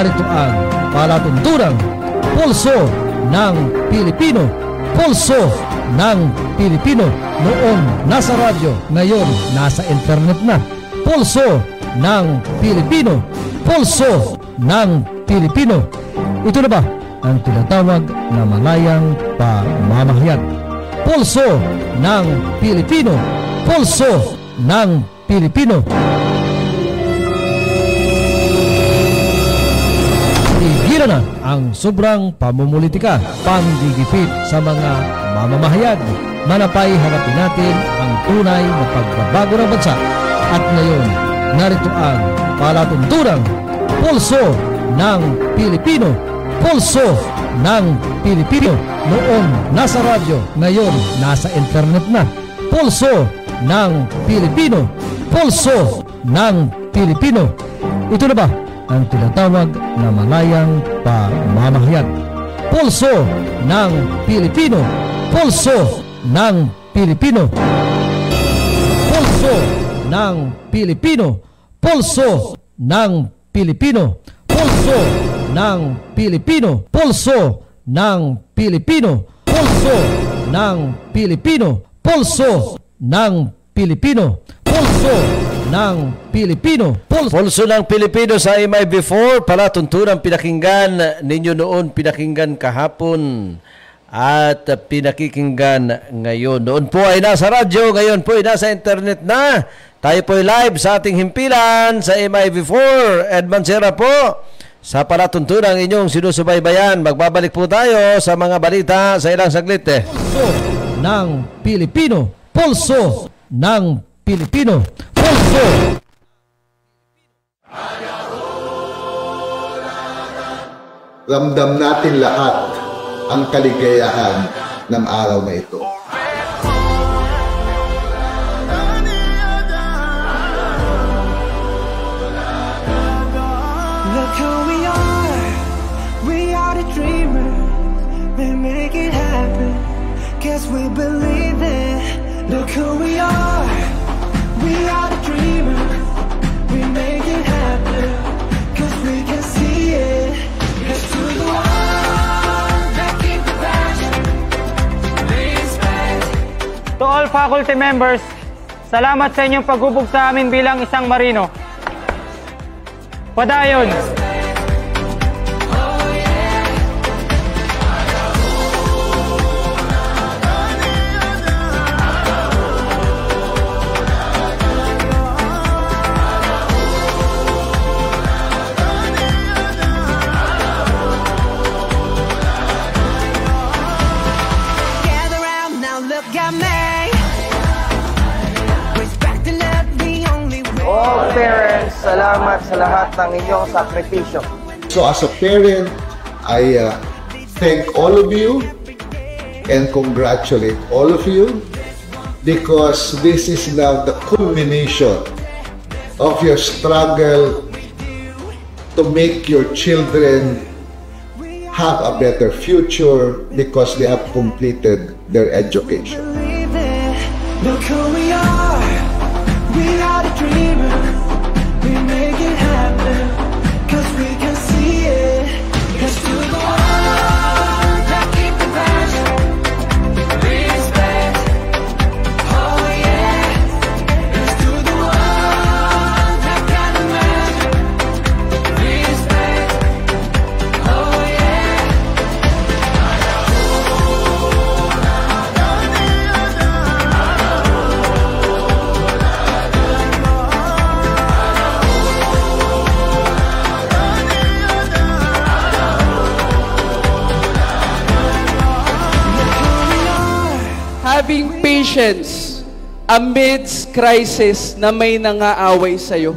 narito ang palatuntunang Pulso ng Pilipino. Pulso ng Pilipino. Noon nasa radyo, ngayon nasa internet na. Pulso ng Pilipino. Pulso ng Pilipino. Ito na ba ang tinatawag na malayang pamamahayag? Pulso ng Pilipino. Pulso ng Pilipino. Igiran na ang sobrang pamumulitika, panggigipit sa mga mamamahayag. Manapay harapin natin ang tunay na pagbabago ng bansa. At ngayon, narito ang palatuntunang Pulso ng Pilipino. Pulso ng Pilipino. Noon nasa radyo, ngayon nasa internet na. Pulso ng Pilipino. Pulso ng Pilipino. Ito na ba ang tinatawag na malayang pamamahayag? Pulso ng Pilipino. Pulso ng Pilipino. Pulso ng Pilipino. Pulso ng Pilipino. Pulso ng Pilipino. Pulso ng Pilipino. Pulso ng Pilipino. Pulso ng Pilipino. Pulso ng Pilipino. Pulso ng Pilipino sa MIB4. Palatuntunang pinakinggan ninyo noon, pinakinggan kahapon, at pinakikinggan ngayon. Noon po ay nasa radyo, ngayon po ay nasa internet na. Tayo po ay live sa ating himpilan sa MIB4. Ed Mancera po sa palatuntunang inyong sinusubaybayan. Magbabalik po tayo sa mga balita sa ilang saglit. Pulso ng Pilipino. Pulso ng Pilipino. Pulso. Ramdam natin lahat ang kaligayahan ng araw na ito. Look who we are. We are the dreamers. We make it happen. Guess we believe it. Look who we are. We are the dreamers. We make it happen. Cause we can see it. Let's do the one that keep the passion. Respect. To all faculty members, salamat sa inyong paghubog sa amin bilang isang marino. Padayon! Gather round now, look at me. Respect and love the only way. All parents, salamat sa lahat ng inyong sakripisyo. So as a parent, I thank all of you and congratulate all of you because this is now the culmination of your struggle to make your children have a better future because they have completed their education. Believe it. Look who we are. We are the dreamers. We make it happen. Cause we can see it. Let's do the one that keep the passion. Respect. Oh yeah. Let's do the one that got the magic. Respect. Oh yeah. Having patience amidst crisis na may nangaaway sa'yo.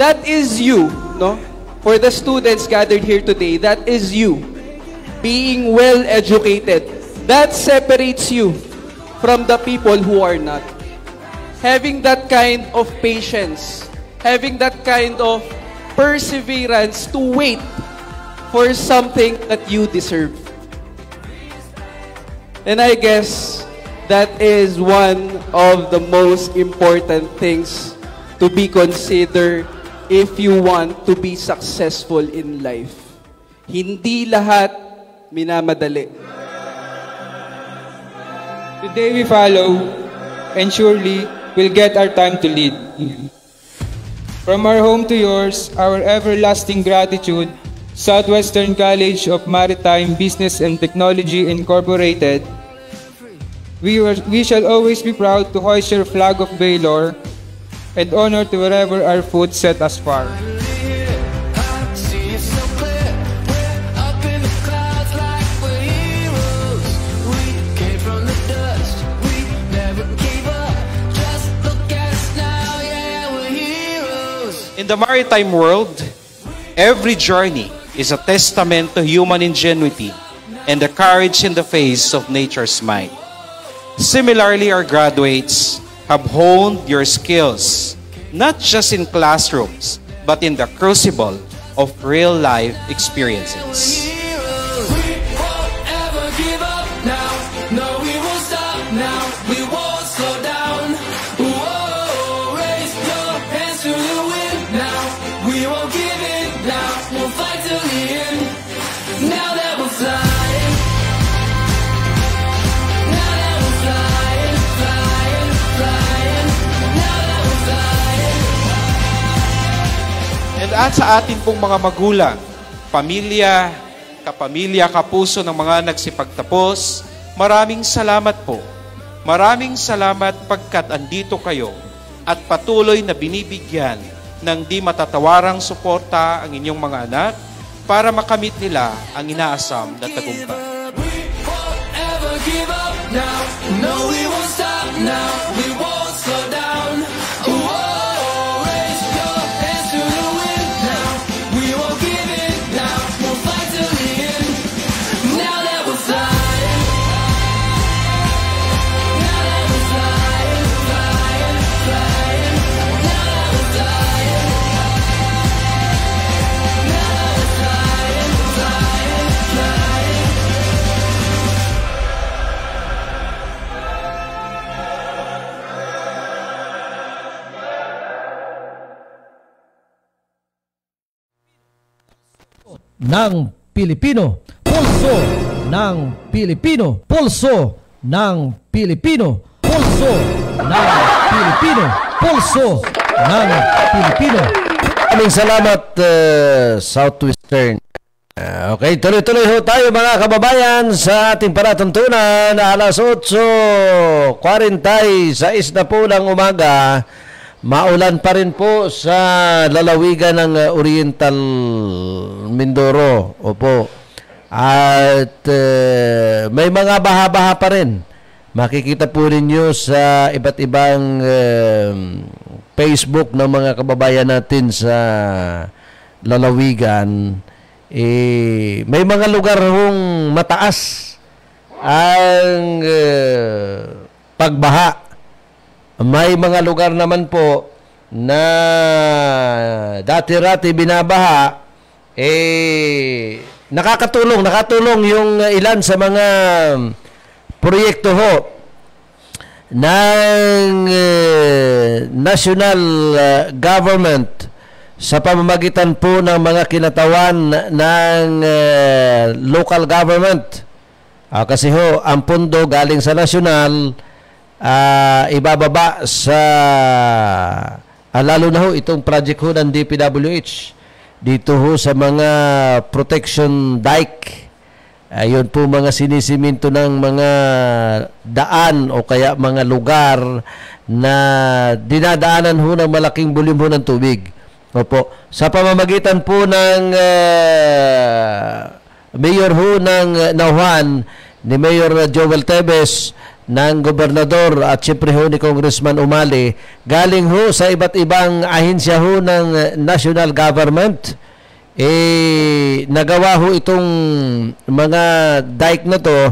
That is you, no? For the students gathered here today, that is you. Being well educated. That separates you from the people who are not. Having that kind of patience, having that kind of perseverance to wait for something that you deserve. And I guess that is one of the most important things to be considered if you want to be successful in life. Hindi lahat minamadali. Today we follow, and surely we'll get our time to lead. From our home to yours, our everlasting gratitude, Southwestern College of Maritime Business and Technology Incorporated. We shall always be proud to hoist your flag of Baylor and honor to wherever our foot set us far. In the maritime world, every journey is a testament to human ingenuity and the courage in the face of nature's might. Similarly, our graduates have honed your skills, not just in classrooms, but in the crucible of real-life experiences. At sa atin pong mga magulang, pamilya, kapamilya, kapuso ng mga nagsipagtapos, maraming salamat po. Maraming salamat pagkat andito kayo at patuloy na binibigyan ng di matatawarang suporta ang inyong mga anak para makamit nila ang inaasam na tagumpay. ng Pilipino, pulso ng Pilipino, pulso ng Pilipino, pulso ng Pilipino, pulso ng Pilipino. Maraming salamat, Southwestern. Okay, tuloy-tuloy ho tayo mga kababayan sa ating palatuntunan. Alas 8:46 na po ng umaga. Maulan pa rin po sa lalawigan ng Oriental Mindoro. Opo. At may mga baha-baha pa rin. Makikita po ninyo sa iba't ibang Facebook ng mga kababayan natin sa lalawigan. May mga lugar hong mataas ang pagbaha. May mga lugar naman po na dati-rati binabaha, nakatulong yung ilan sa mga proyekto ho ng national government sa pamamagitan po ng mga kinatawan ng local government. Kasi ho, ang pondo galing sa national, ibababa sa lalo na ho itong project ho ng DPWH dito ho sa mga protection dike. Ayun po mga sinisiminto ng mga daan o kaya mga lugar na dinadaanan ho ng malaking bulim ho ng tubig. Opo. Sa pamamagitan po ng mayor ho ng Nauhan, ni Mayor Joel Tebes, ng gobernador at siyempre ho ni Congressman Umali, galing ho sa iba't ibang ahensya ho ng national government, nagawa ho itong mga dike na to.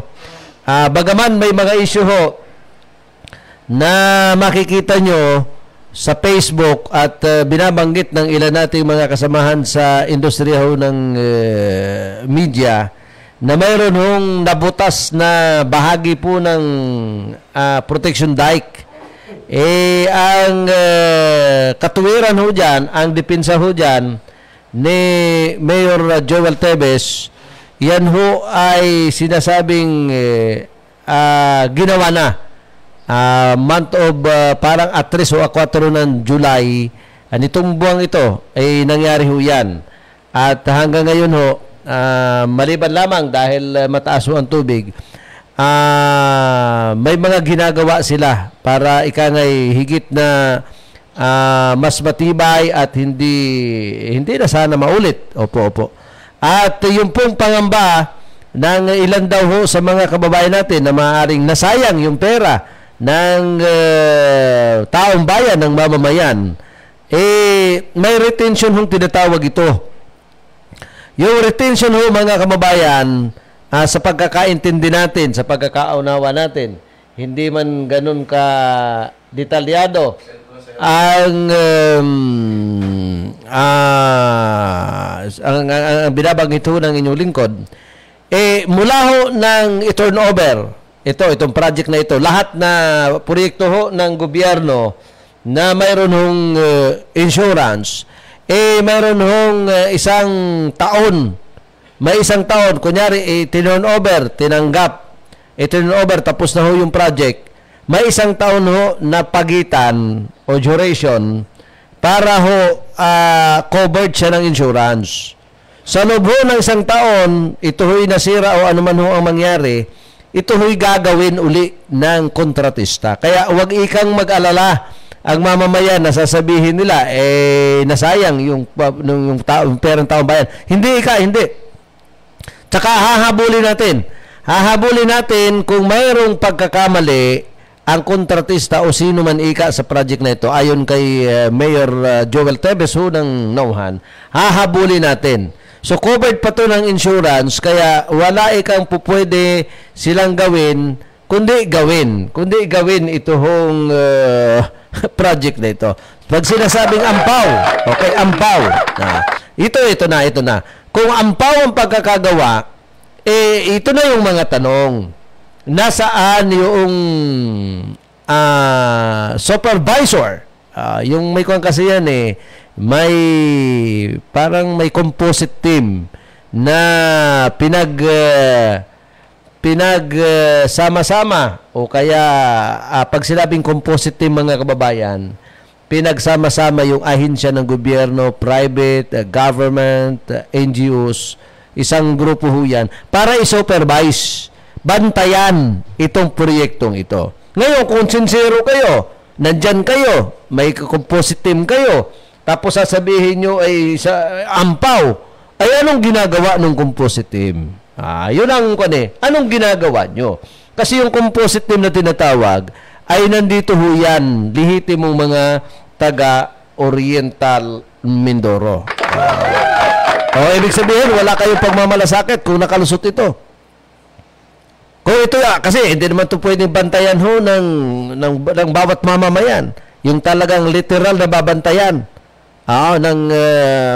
Bagaman may mga issue ho na makikita nyo sa Facebook at binabanggit ng ilan nating mga kasamahan sa industriya ho ng media, na mayroon hong nabutas na bahagi po ng protection dike. ang katuwiran ho dyan, ang depensa ho dyan ni Mayor Joel Tevez, yan ho ay sinasabing ginawa na. Month of parang 3 o 4 ng July, nitong buwang ito ay nangyari ho yan. At hanggang ngayon ho, maliban lamang dahil mataas ho ang tubig, may mga ginagawa sila para ikangay higit na mas matibay at hindi na sana maulit. Opo. At yung pong pangamba ng ilan daw ho sa mga kababayan natin na maaaring nasayang yung pera ng taong bayan, ng mamamayan, may retention hong tinatawag ito. Yung retention ho, mga kababayan, sa pagkakaintindi natin, sa pagkakaunawa natin, hindi man ganun ka detalyado ang binabanggit ho ng inyong lingkod, mula ho ng i-turnover, itong project na ito, lahat na proyekto ho ng gobyerno na mayroon hong insurance, mayroon hong isang taon. May isang taon, kunyari, tinurnover, tinanggap, turnover, tapos na ho yung project. May isang taon ho na pagitan o duration para ho covered siya ng insurance. Sa loob ho ng isang taon, ito ho'y nasira o anuman ho ang mangyari, ito ho'y gagawin uli ng kontratista. Kaya huwag ikang mag-alala ang mamamayan na sasabihin nila, nasayang yung perang taong bayan. Hindi. Tsaka hahabulin natin kung mayroong pagkakamali ang kontratista o sino man ika sa project na ito, ayon kay Mayor Joel Tevez ho ng Nauhan, hahabulin natin. So covered pa to ng insurance, kaya wala ikang pupwede silang gawin, kundi gawin ito hong project na ito. Pag sinasabing ampaw, okay, ampaw. Ito na. Kung ampaw ang pagkakagawa, ito na yung mga tanong. Nasaan yung supervisor? Yung may kung kasi yan may parang may composite team na pinagsama-sama o kaya pag sinabing composite team, mga kababayan, pinagsama-sama yung ahensya ng gobyerno, private, government, NGOs, isang grupo ho yan, para i-supervise, bantayan itong proyektong ito. Ngayon, kung sincero kayo, nandyan kayo, may composite team kayo, tapos sasabihin nyo ay ampaw, ay anong ginagawa ng composite team? Yun ang anong ginagawa nyo? Kasi yung composite team na tinatawag, ay nandito ho yan, lihitimong mga taga-Oriental Mindoro. Ibig sabihin, wala kayong pagmamalasakit kung nakalusot ito. Kung ito kasi hindi naman ito pwedeng bantayan ho ng bawat mamamayan. Yung talagang literal na babantayan ng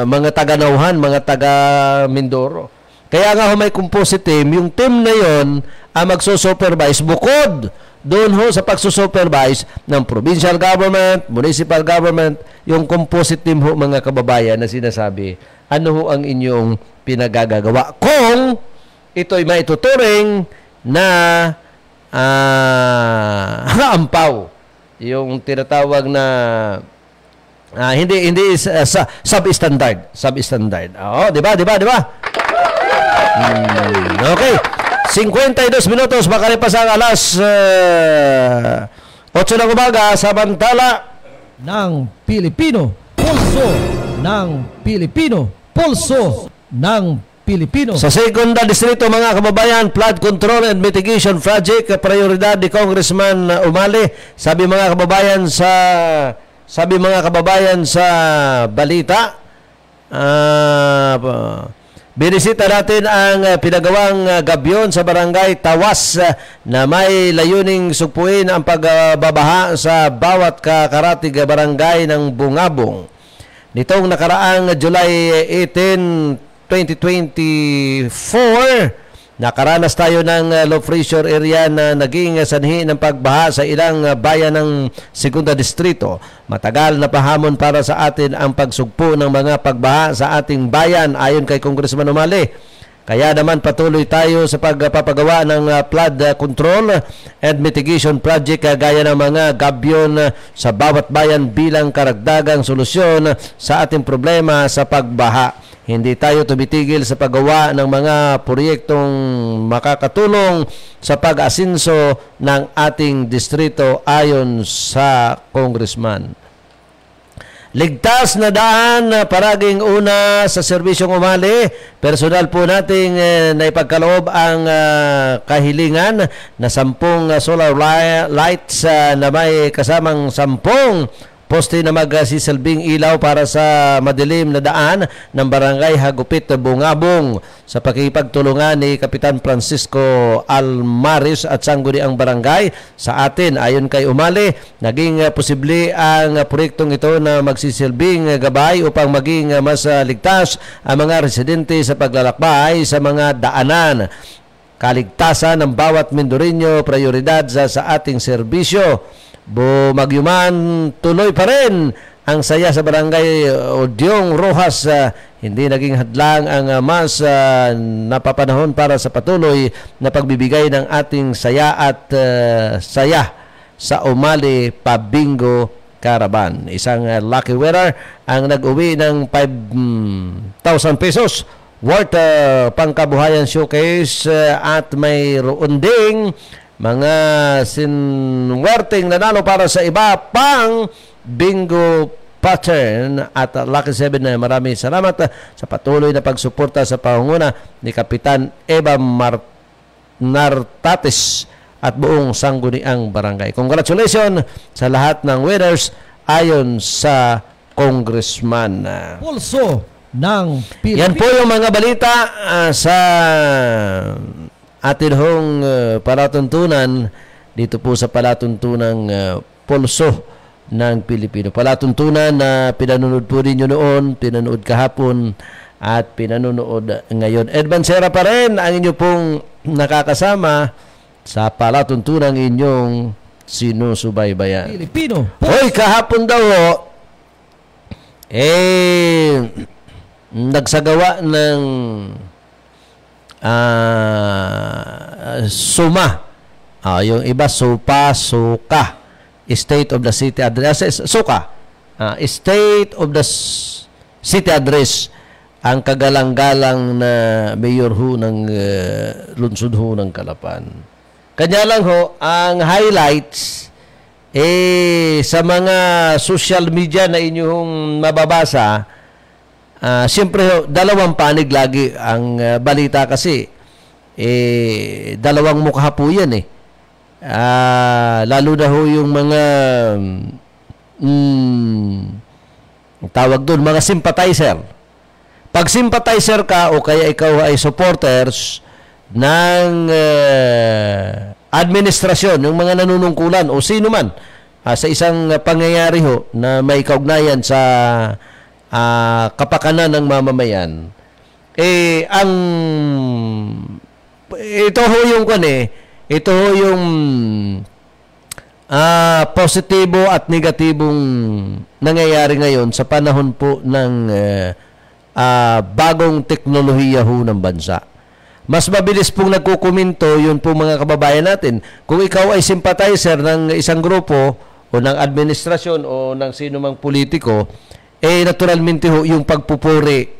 mga taga-Nauhan, mga taga-Mindoro. Kaya nga ho may composite team, yung team na yon ang magsusupervise bukod doon ho sa pagsusupervise ng provincial government, municipal government, yung composite team ho, mga kababayan, na sinasabi, ano ho ang inyong pinagagagawa. Kung ito'y maituturing na ampaw, yung tinatawag na hindi substandard. Di ba? Okay. 52 minutos makalipas ang alas 8 ng umaga, samantala ng Pilipino, pulso ng Pilipino, pulso ng Pilipino. Sa Segunda Distrito, mga kababayan, flood control and mitigation project, prioridad ni Congressman Umali. Sabi mga kababayan sa balita, binisita natin ang pinagawang gabyon sa barangay Tawas na may layuning sugpuin ang pagbabaha sa bawat kakaratig barangay ng Bungabong. Nitong nakaraang July 18, 2024, Nakaranas tayo ng low pressure area na naging sanhi ng pagbaha sa ilang bayan ng Segunda Distrito. Matagal na pahamon para sa atin ang pagsugpo ng mga pagbaha sa ating bayan ayon kay Congressman Umali. Kaya naman patuloy tayo sa pagpapagawa ng flood control and mitigation project gaya ng mga gabyon sa bawat bayan bilang karagdagang solusyon sa ating problema sa pagbaha. Hindi tayo tumitigil sa paggawa ng mga proyektong makakatulong sa pag-asinso ng ating distrito ayon sa Congressman. Ligtas na daan paraging una sa serbisyong Umali. Personal po nating naipagkaloob ang kahilingan na 10 solar lights na may kasamang 10 poste na magsisilbing ilaw para sa madilim na daan ng barangay Hagupit, Bungabong sa pakipagtulungan ni Kapitan Francisco Almaris at sangguniang barangay sa atin. Ayon kay Umali, naging posible ang proyektong ito na magsisilbing gabay upang maging mas ligtas ang mga residente sa paglalakbay sa mga daanan. Kaligtasan ng bawat Mindoreño prioridad sa ating serbisyo. Magyuman, tuloy pa rin ang saya sa barangay Odyong Rojas. Hindi naging hadlang ang mas napapanahon para sa patuloy na pagbibigay ng ating saya at saya sa Umali Pabingo Caravan. Isang lucky winner ang nag-uwi ng 5,000 pesos worth pangkabuhayan showcase at may ding mga sinwerteng nanalo para sa iba pang bingo pattern at Lucky 7. Maraming salamat sa patuloy na pagsuporta sa pangunguna ni Kapitan Eva Nartates at buong sangguniang barangay. Congratulations sa lahat ng winners ayon sa Congressman. Pulso ng Pilipinas. Yan po yung mga balita sa atin hong palatuntunan dito po sa palatuntunang Pulso ng Pilipino. Palatuntunan na pinanonood po ninyo noon, pinanood kahapon at pinanonood ngayon. Ed Bansera pa rin ang inyo pong nakakasama sa palatuntunang inyong sinusubaybayan. Pilipino. Hoy, kahapon daw nagsagawa ng SUMA. Yung iba SUKA. State of the City Address. SUKA. State of the City Address. Ang kagalang-galang na mayor ho ng lungsod ho ng Calapan. Kanya lang ho, ang highlights sa mga social media na inyong mababasa, siyempre ho, dalawang panig lagi ang balita kasi dalawang mukha po yan lalo na ho yung mga tawag doon, mga sympathizer. Pag sympathizer ka o kaya ikaw ay supporters ng administrasyon, yung mga nanunungkulan o sino man sa isang pangyayari ho na may kaugnayan sa kapakanan ng mamamayan, ito ho yung ito ho yung positibo at negatibong nangyayari ngayon sa panahon po ng bagong teknolohiya ho ng bansa. Mas mabilis pong nagkukomento yun po mga kababayan natin. Kung ikaw ay sympathizer ng isang grupo o ng administrasyon o ng sino mang politiko, naturalmente ho yung pagpupuri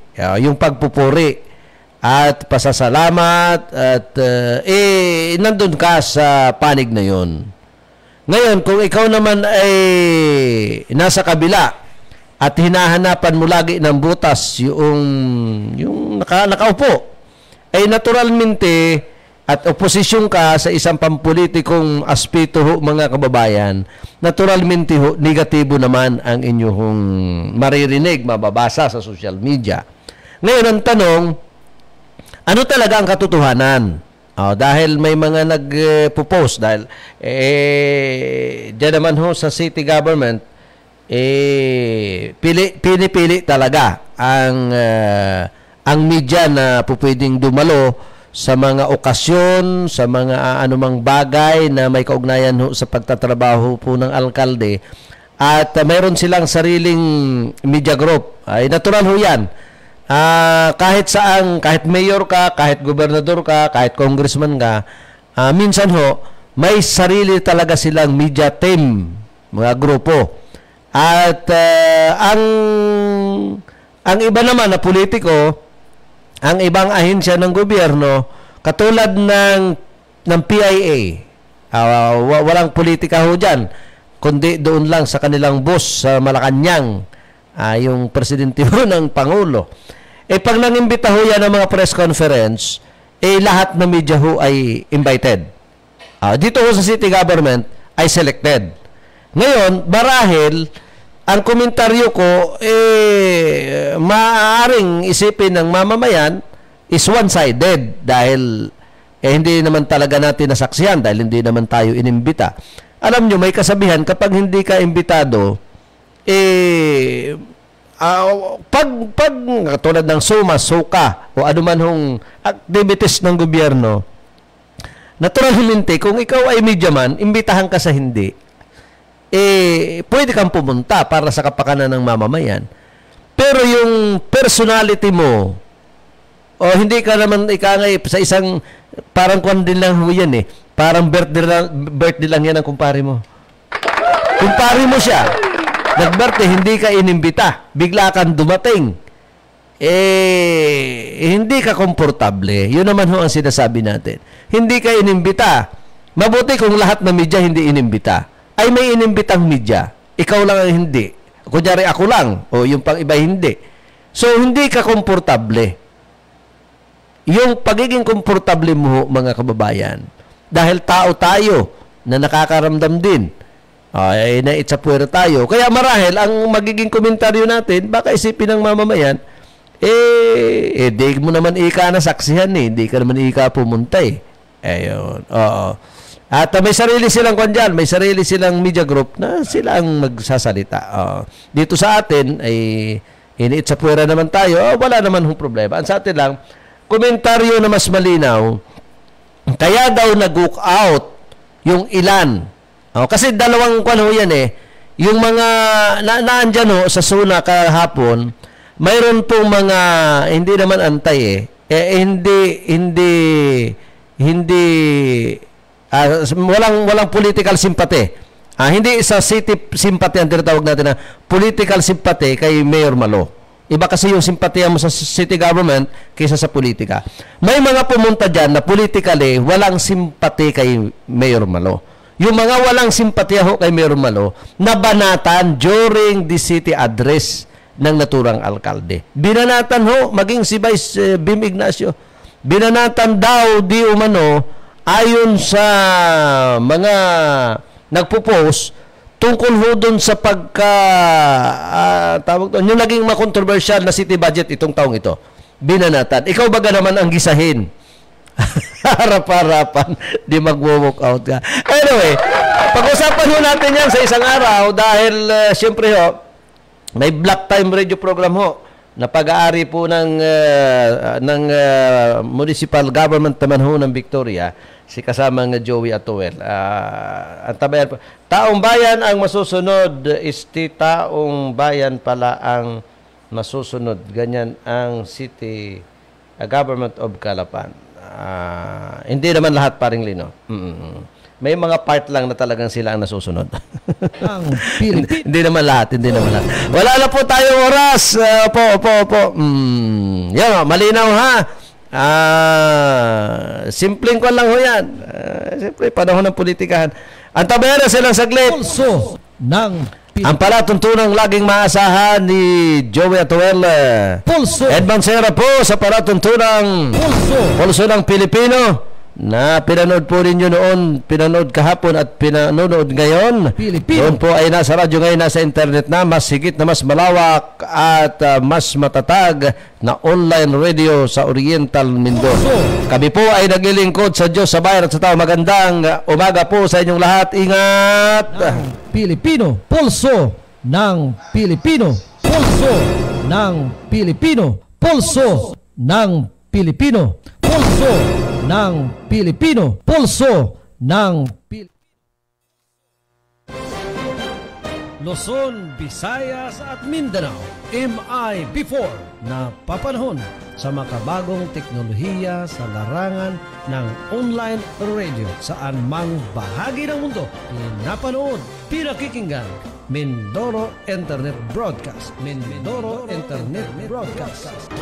at pasasalamat at nandun ka sa panig na yon. Ngayon, kung ikaw naman ay nasa kabila at hinahanapan mo lagi ng butas yung nakaupo, ay naturalmente at oposisyon ka sa isang pampolitikong aspeto ho, mga kababayan, naturalmente ho, negatibo naman ang inyong maririnig, mababasa sa social media. Ngayon, ang tanong, ano talaga ang katotohanan? Dahil may mga nagpo-post, dahil diyan naman ho sa city government, pinipili talaga ang media na pwedeng dumalo sa mga okasyon, sa mga anumang bagay na may kaugnayan ho sa pagtatrabaho po ng alkalde. At mayroon silang sariling media group. Ay natural ho yan. Kahit saan, kahit mayor ka, kahit gobernador ka, kahit congressman ka, minsan ho, may sarili talaga silang media team, mga grupo. At ang iba naman na politiko, ang ibang ahensya ng gobyerno, katulad ng PIA, walang politika ho dyan, kundi doon lang sa kanilang boss sa Malacanang, yung presidente ho ng Pangulo. Pag nangimbita ho yan ng mga press conference, lahat ng media ho ay invited. Dito ho sa city government ay selected. Ngayon, marahil, ang komentaryo ko, maaaring isipin ng mamamayan is one-sided dahil hindi naman talaga natin nasaksihan dahil hindi naman tayo inimbita. Alam nyo, may kasabihan, kapag hindi ka imbitado, pag tulad ng SOMA, SOCA, o anuman hong activities ng gobyerno, naturalmente, kung ikaw ay mediaman, imbitahan ka sa hindi, pwede kang pumunta para sa kapakanan ng mamamayan. Pero yung personality mo, o hindi ka naman ikangay sa isang, parang kwan din lang yan parang birthday lang yan ang kumpare mo. Kumpare mo siya, nag-birthday, hindi ka inimbita, bigla kang dumating, hindi ka komportable. Yun naman ho ang sinasabi natin. Hindi ka inimbita. Mabuti kung lahat ng media hindi inimbita. Ay may inimbitang media. Ikaw lang ang hindi. Kunyari ako lang. O yung pang iba hindi. So, hindi ka komportable. Yung pagiging komportable mo, mga kababayan, dahil tao tayo na nakakaramdam din. Ay naitsapwera tayo. Kaya marahil, ang magiging komentaryo natin, baka isipin ng mamamayan, di mo naman ika nasaksihan Hindi ka naman ika pumunta Ayun. Oo. At may sarili silang kwan may sarili silang media group na sila ang magsasalita. Dito sa atin, ay iniitsapwera naman tayo, wala naman hong problema. Ang sa atin lang, komentaryo na mas malinaw, kaya daw nag-walk out yung ilan. Kasi dalawang kwan ho yan yung mga, naandyan ho sa SUNA kahapon, mayroon pong mga, hindi naman antay walang political sympathy. Hindi sa city sympathy ang tinatawag natin na political sympathy kay Mayor Malo. Iba kasi yung simpatiya mo sa city government kaysa sa politika. May mga pumunta dyan na politically walang sympathy kay Mayor Malo. Yung mga walang simpatiya ho kay Mayor Malo, nabanatan during the city address ng naturang alkalde. Binanatan ho, maging si Vice Bim Ignacio. Binanatan daw di umano ayon sa mga nagpo-post tungkol ho doon sa tawag doon, yung naging makontrobersyal na city budget itong taong ito. Binanatan. Ikaw baga naman ang gisahin. Harap-harapan, di mag-walk out ka. Anyway, pag-usapan ho natin yan sa isang araw dahil siyempre ho, may Black Time radio program ho na pag-aari po ng municipal government naman ho ng Victoria, si kasamang Joey Atuel. Ang tabayan po, taong bayan ang masusunod, taong bayan pala ang masusunod. Ganyan ang city government of Calapan. Hindi naman lahat, paring Lino. May mga part lang na talagang sila ang nasusunod. Hindi naman lahat, hindi naman lahat. Wala na po tayong oras. Opo. Yan, malinaw ha. Simpleng ko lang ho yan. Siyempre, panahon ng politikahan. Ang tabayan na silang saglit. Pulso ng ang palatuntunang laging maasahan ni Joey Atuel. Pulso. Edmond Serra po sa palatuntunang Pulso ng Pilipino na pinanood po ninyo noon, pinanood kahapon at pinanood ngayon. Noon po ay nasa radyo, ngayon nasa internet na, mas higit na mas malawak at mas matatag na online radio sa Oriental Mindoro. Kami po ay naglilingkod sa Diyos, sa bayan at sa tao. Magandang umaga po sa inyong lahat. Ingat! Pilipino, pulso ng Pilipino, pulso ng Pilipino, pulso ng Pilipino. Pulso ng Pilipino. Pulso ng Pilipino. Luzon, Visayas at Mindanao, MI-Before na papanahon sa makabagong teknolohiya sa larangan ng online radio saan mang bahagi ng mundo. Pinapanood, pinakikinggan, Mindoro Internet Broadcast. Mindoro Internet Broadcast.